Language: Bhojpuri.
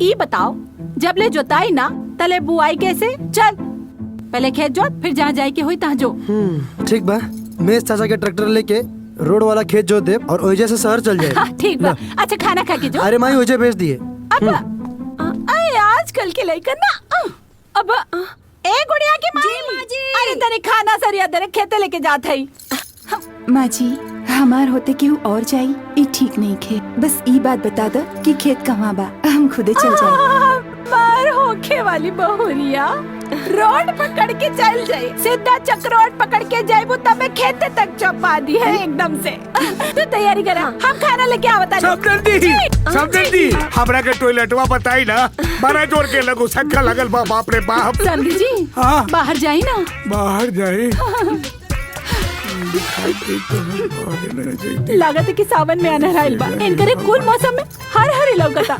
ई बताओ, जब ले जोताई ना तले बुआई कैसे? चल पहले खेत जोत, फिर जहाँ जाए के हुई तहाँ जो। ठीक बा, मैं चाचा के ट्रैक्टर लेके रोड वाला खेत जोत दे और ओइजे से शहर चल जाए। ठीक बा। अच्छा खाना खा के जो। अरे माई ओइजे भेज दिए। अब अरे आजकल के लड़का ना अब ए गुड़िया की माँ जी। अरे तने खाना सरिया दरे खेते लेके जात है। माँ जी हमार होते केहू और जाई, ई ठीक नहीं खे। बस ई बात बता दो कि खेत कहाँ बा, हम खुदे चल जाए। मार होखे वाली बहुरिया, रोड पकड़ के चल जाए, सीधा चक रोड पकड़ के जाइबू तब मैं खेते तक चपा दी है एकदम से। तू तैयारी करा, हम खाना लेके आवता। समझी हमरा के टॉयलेटवा बताई ना, बड़ा जोर के लगो सक्का लगल बा। बाप रे बाप। समझी जी बाहर जाई ना। बाहर जाए लागत है कि सावन में अनहराइल बा। इनकरे कुल मौसम में हर हरी लौकता।